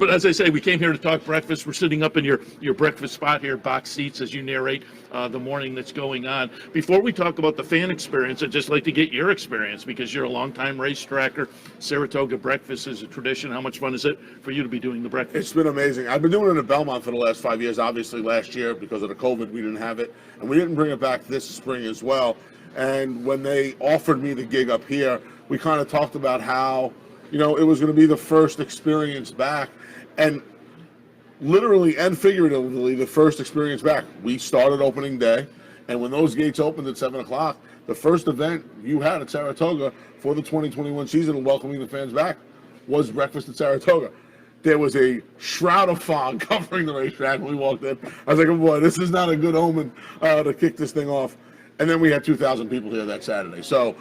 But as I say, we came here to talk breakfast. We're sitting up in your breakfast spot here, box seats, as you narrate the morning that's going on. Before we talk about the fan experience, I'd just like to get your experience because you're a longtime racetracker. Saratoga breakfast is a tradition. How much fun is it for you to be doing the breakfast? It's been amazing. I've been doing it at Belmont for the last 5 years. Obviously, last year, because of the COVID, we didn't have it. And we didn't bring it back this spring as well. And when they offered me the gig up here, we kind of talked about how, you know, it was going to be the first experience back. And literally and figuratively, the first experience back. We started opening day, and when those gates opened at 7 o'clock, the first event you had at Saratoga for the 2021 season and welcoming the fans back was breakfast at Saratoga. There was a shroud of fog covering the racetrack when we walked in. I was like, oh boy, this is not a good omen to kick this thing off. And then we had 2,000 people here that Saturday. So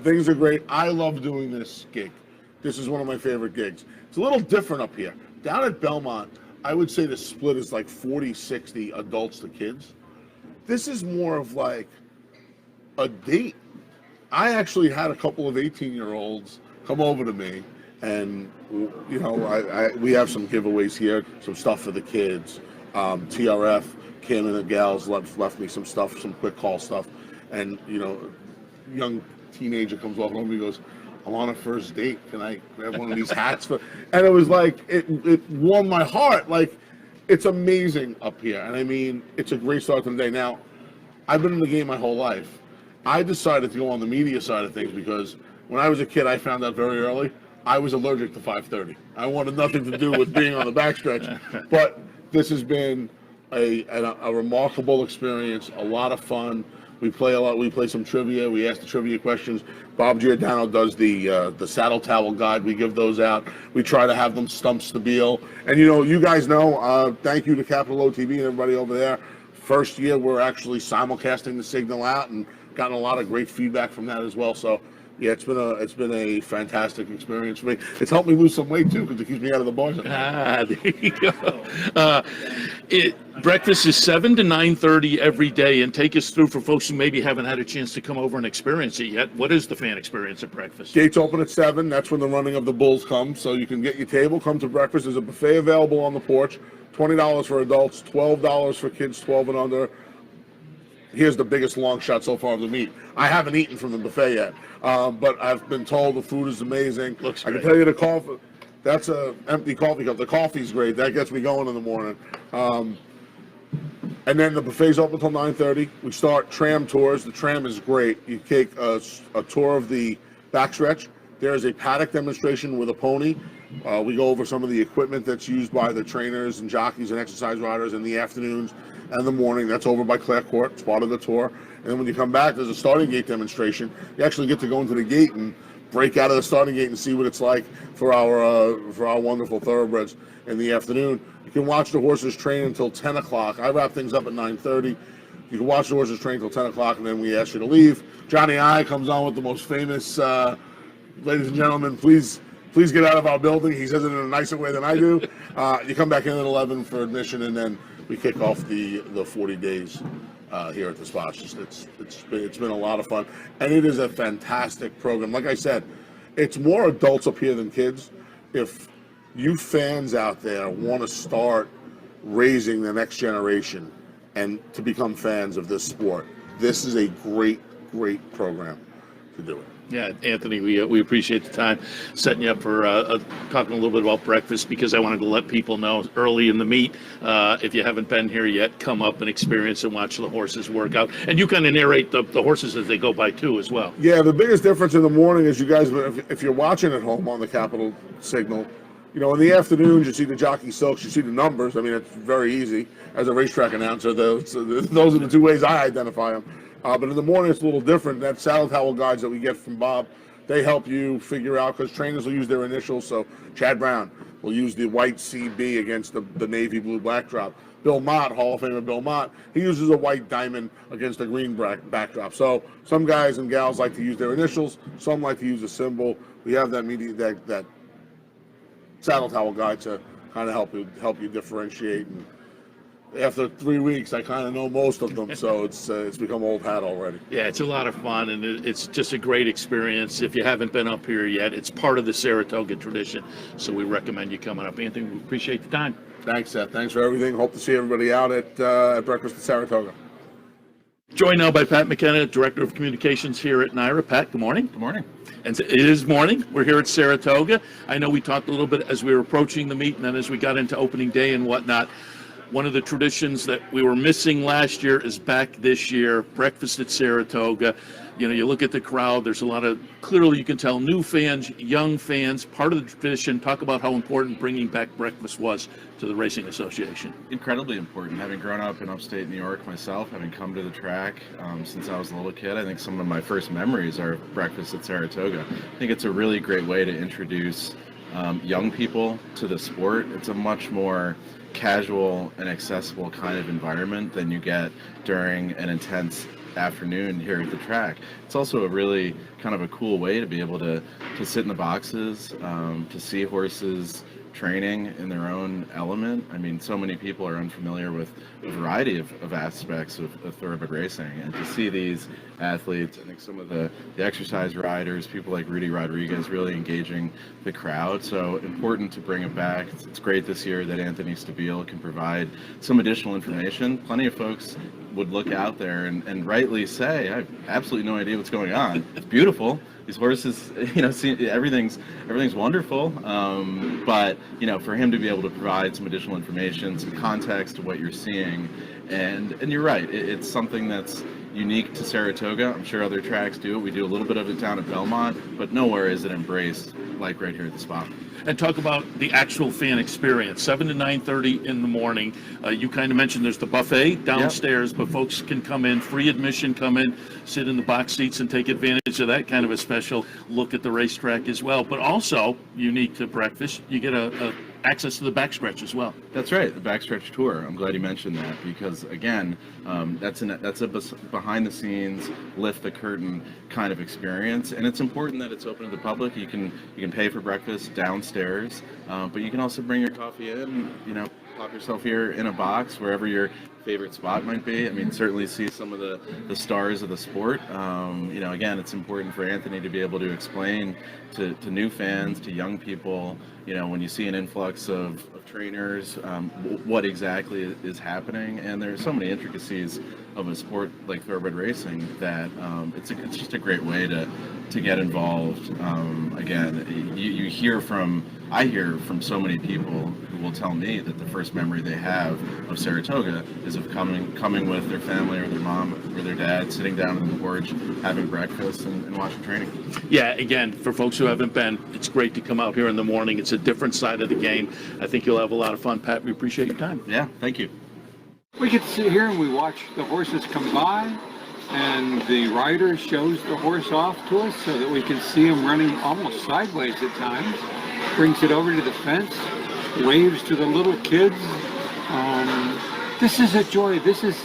things are great. I love doing this gig. This is one of my favorite gigs. It's a little different up here. Down at Belmont, I would say the split is like 40-60 adults to kids. This is more of like a date. I actually had a couple of 18-year-olds come over to me, and you know, we have some giveaways here, some stuff for the kids. TRF, Kim and the gals left me some stuff, some quick call stuff, and you know, young teenager comes walking over and he goes, I'm on a first date. Can I grab one of these hats? And it was like, it warmed my heart. Like, it's amazing up here. And I mean, it's a great start to the day. Now, I've been in the game my whole life. I decided to go on the media side of things because when I was a kid, I found out very early, I was allergic to 5:30. I wanted nothing to do with being on the backstretch. But this has been a remarkable experience, a lot of fun. We play a lot. We play some trivia. We ask the trivia questions. Bob Giordano does the saddle towel guide. We give those out. We try to have them stumps the deal. And you know, you guys know. Thank you to Capital OTV and everybody over there. First year, we're actually simulcasting the signal out and gotten a lot of great feedback from that as well. So yeah, it's been a fantastic experience for me. It's helped me lose some weight too because it keeps me out of the bars. There you go. Breakfast is 7 to 9:30 every day, and take us through for folks who maybe haven't had a chance to come over and experience it yet. What is the fan experience at breakfast? Gates open at 7. That's when the running of the bulls comes. So you can get your table, come to breakfast. There's a buffet available on the porch. $20 for adults, $12 for kids 12 and under. Here's the biggest long shot so far of the meat. I haven't eaten from the buffet yet, but I've been told the food is amazing. Looks great. I can tell you the coffee, that's an empty coffee cup. The coffee's great. That gets me going in the morning. And then the buffet's open until 9:30. We start tram tours. The tram is great. You take a tour of the backstretch. There is a paddock demonstration with a pony. We go over some of the equipment that's used by the trainers and jockeys and exercise riders in the afternoons and the morning. That's over by Clare Court. It's part of the tour. And then when you come back, there's a starting gate demonstration. You actually get to go into the gate and break out of the starting gate and see what it's like for our wonderful thoroughbreds in the afternoon. You can watch the horses train until 10 o'clock. I wrap things up at 9:30. You can watch the horses train until 10 o'clock, and then we ask you to leave. Johnny I comes on with the most famous, ladies and gentlemen, please get out of our building. He says it in a nicer way than I do. You come back in at 11 for admission, and then we kick off the 40 days here at the spot. It's been a lot of fun, and it is a fantastic program. Like I said, it's more adults up here than kids. If you fans out there want to start raising the next generation and to become fans of this sport, this is a great program to do it. Yeah, Anthony, we appreciate the time setting you up for talking a little bit about breakfast because I wanted to let people know early in the meet, if you haven't been here yet, come up and experience and watch the horses work out. And you kind of narrate the horses as they go by too as well. Yeah, the biggest difference in the morning is you guys, if you're watching at home on the Capitol signal, you know, in the afternoons, you see the jockey silks, you see the numbers. I mean, it's very easy. As a racetrack announcer, those are the two ways I identify them. But in the morning, it's a little different. That saddle towel guides that we get from Bob, they help you figure out, because trainers will use their initials. So Chad Brown will use the white CB against the navy blue backdrop. Bill Mott, Hall of Famer Bill Mott, he uses a white diamond against a green backdrop. So some guys and gals like to use their initials. Some like to use a symbol. We have that saddle towel guide to kind of help you differentiate. And after 3 weeks, I kind of know most of them, so it's become old hat already. Yeah, it's a lot of fun, and it's just a great experience. If you haven't been up here yet, it's part of the Saratoga tradition, so we recommend you coming up. Anthony, we appreciate the time. Thanks, Seth. Thanks for everything. Hope to see everybody out at Breakfast at Saratoga. Joined now by Pat McKenna, Director of Communications here at NYRA. Pat, good morning. Good morning. And it is morning. We're here at Saratoga. I know we talked a little bit as we were approaching the meet, and then as we got into opening day and whatnot. One of the traditions that we were missing last year is back this year, Breakfast at Saratoga. You know, you look at the crowd, there's a lot of, clearly you can tell, new fans, young fans, part of the tradition. Talk about how important bringing back breakfast was to the Racing Association. Incredibly important. Having grown up in upstate New York myself, having come to the track since I was a little kid, I think some of my first memories are Breakfast at Saratoga. I think it's a really great way to introduce young people to the sport. It's a much more casual and accessible kind of environment than you get during an intense afternoon here at the track. It's also a really kind of a cool way to be able to sit in the boxes, to see horses training in their own element. I mean, so many people are unfamiliar with a variety of aspects of thoroughbred racing, and to see these athletes, I think some of the exercise riders, people like Rudy Rodriguez, really engaging the crowd. So important to bring it back. It's great this year that Anthony Stabile can provide some additional information. Plenty of folks would look out there and rightly say, I have absolutely no idea what's going on. It's beautiful. These horses, you know, see, everything's wonderful. But, you know, for him to be able to provide some additional information, some context to what you're seeing, and you're right, it's something that's unique to Saratoga. I'm sure other tracks do it. We do a little bit of it down at Belmont, but nowhere is it embraced like right here at the spot. And talk about the actual fan experience, 7 to 9:30 in the morning. You kind of mentioned there's the buffet downstairs, but folks can come in, free admission, come in, sit in the box seats and take advantage of that kind of a special look at the racetrack as well. But also, unique to breakfast, you get a access to the backstretch as well. That's right, the backstretch tour. I'm glad you mentioned that because, again, that's a behind the scenes, lift the curtain kind of experience, and it's important that it's open to the public. You can pay for breakfast downstairs, but you can also bring your coffee in. You know, pop yourself here in a box wherever your favorite spot might be. I mean, certainly see some of the stars of the sport. You know, again, it's important for Anthony to be able to explain to new fans, to young people, you know, when you see an influx of trainers, what exactly is happening. And there's so many intricacies of a sport like thoroughbred racing that it's just a great way to get involved. Again, I hear from so many people who will tell me that the first memory they have of Saratoga is of coming with their family or their mom or their dad, sitting down on the porch, having breakfast and watching training. Yeah, again, for folks who haven't been, it's great to come out here in the morning. It's a different side of the game. I think you'll have a lot of fun. Pat, we appreciate your time. Yeah, thank you. We get to sit here and we watch the horses come by, and the rider shows the horse off to us so that we can see him running almost sideways at times. Brings it over to the fence, waves to the little kids. This is a joy. This is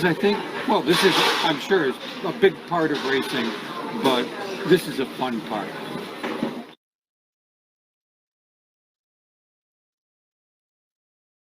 I think, I'm sure is a big part of racing, but this is a fun part.